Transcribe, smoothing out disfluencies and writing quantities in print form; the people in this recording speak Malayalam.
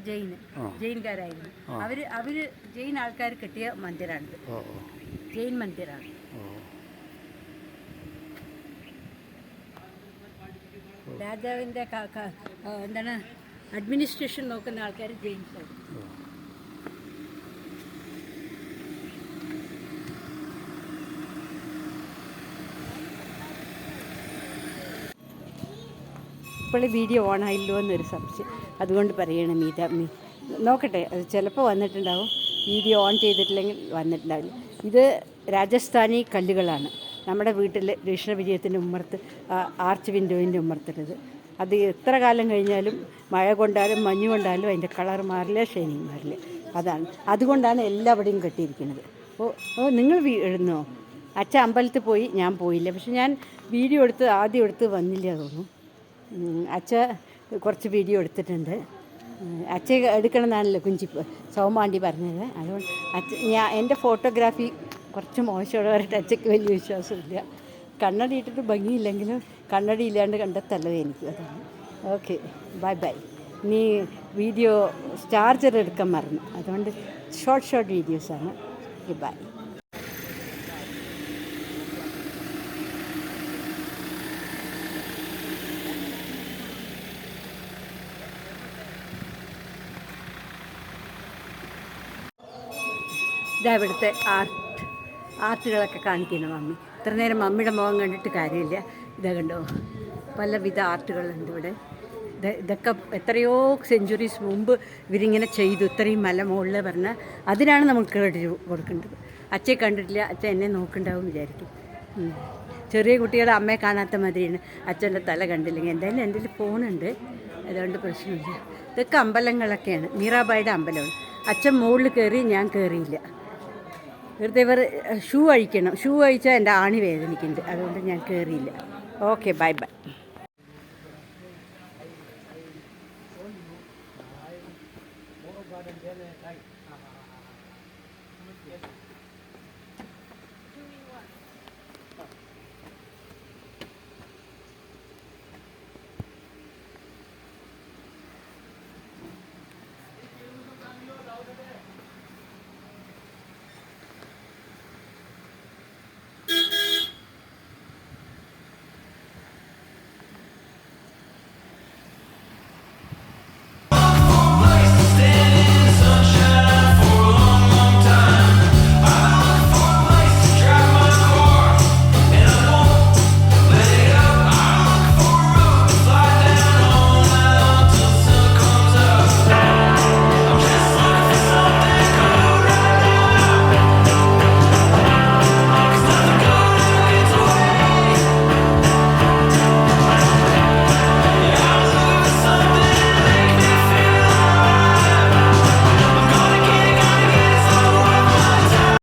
ജെയിൻകാരായിരുന്നു. അവർ ജെയിൻ ആൾക്കാർ കെട്ടിയ മന്ദിരാണിത്. ജെയിൻ മന്ദിറാണ്. രാജാവിൻ്റെ എന്താണ് അഡ്മിനിസ്ട്രേഷൻ നോക്കുന്ന ആൾക്കാർ ജെയിൻസാണ്. ഇപ്പോൾ വീഡിയോ ഓണായില്ലോ എന്നൊരു സംശയം, അതുകൊണ്ട് പറയണം നോക്കട്ടെ, അത് ചിലപ്പോൾ വന്നിട്ടുണ്ടാവും. വീഡിയോ ഓൺ ചെയ്തിട്ടില്ലെങ്കിൽ വന്നിട്ടുണ്ടാവില്ല. ഇത് രാജസ്ഥാനി കല്ലുകളാണ്. നമ്മുടെ വീട്ടിൽ കൃഷ്ണവിജയത്തിൻ്റെ ഉമ്മർത്ത് ആർച്ച് വിൻഡോയിൻ്റെ ഉമ്മർത്തുള്ളത്. അത് എത്ര കാലം കഴിഞ്ഞാലും മഴ കൊണ്ടാലും മഞ്ഞ് കൊണ്ടാലും അതിൻ്റെ കളർ മാറില്ല, ഷൈനിങ് മാറില്ല. അതാണ്, അതുകൊണ്ടാണ് എല്ലാവിടെയും കെട്ടിയിരിക്കുന്നത്. നിങ്ങൾ എഴുന്നോ? അച്ഛൻ അമ്പലത്തിൽ പോയി, ഞാൻ പോയില്ല. പക്ഷെ ഞാൻ വീഡിയോ ആദ്യം എടുത്ത് വന്നില്ല തോന്നുന്നു. അച്ഛ കുറച്ച് വീഡിയോ എടുത്തിട്ടുണ്ട്. അച്ഛ എടുക്കണമെന്നാണല്ലോ സൗമാണ്ടി പറഞ്ഞത്. അതുകൊണ്ട് എൻ്റെ ഫോട്ടോഗ്രാഫി കുറച്ച് മോശമുള്ള പറഞ്ഞിട്ട് അച്ഛയ്ക്ക് വലിയ വിശ്വാസമില്ല. കണ്ണട ഇട്ടിട്ട് ഭംഗിയില്ലെങ്കിലും കണ്ണട ഇല്ലാണ്ട് കണ്ടെത്തല്ലത് എനിക്ക്. അതാണ്. Okay, bye. ഇനി വീഡിയോ ചാർജർ എടുക്കാൻ മറന്നു, അതുകൊണ്ട് ഷോർട്ട് വീഡിയോസാണ്. ബൈ. ഇവിടുത്തെ ആർട്ടുകളൊക്കെ കാണിക്കുന്നു മമ്മി. ഇത്ര നേരം മമ്മിയുടെ മുഖം കണ്ടിട്ട് കാര്യമില്ല. ഇതാ കണ്ടോ, പലവിധ ആർട്ടുകളുണ്ട് ഇവിടെ. ഇതൊക്കെ എത്രയോ സെഞ്ച്വറീസ് മുമ്പ് ഇവരിങ്ങനെ ചെയ്തു. ഇത്രയും മല മുകളിൽ പറഞ്ഞാൽ അതിനാണ് നമുക്ക് ക്രെഡിറ്റ് കൊടുക്കേണ്ടത്. അച്ഛയെ കണ്ടിട്ടില്ല, അച്ഛൻ എന്നെ നോക്കുന്നുണ്ടാവും വിചാരിക്കും. ചെറിയ കുട്ടികളെ അമ്മയെ കാണാത്ത മാതിരിയാണ്. അച്ഛൻ്റെ തല കണ്ടില്ലെങ്കിൽ. എന്തായാലും എൻ്റെ ഫോണുണ്ട്, അതുകൊണ്ട് പ്രശ്നമില്ല. ഇതൊക്കെ അമ്പലങ്ങളൊക്കെയാണ്. മീറാബായിയുടെ അമ്പലമാണ്. അച്ഛൻ മുകളിൽ കയറി, ഞാൻ കയറിയില്ല. വെറുതെ ഷൂ അഴിക്കണം. ഷൂ അഴിച്ചാൽ എൻ്റെ ആണി വേദനിക്കുന്നുണ്ട്, അതുകൊണ്ട് ഞാൻ കയറിയില്ല. Okay, by.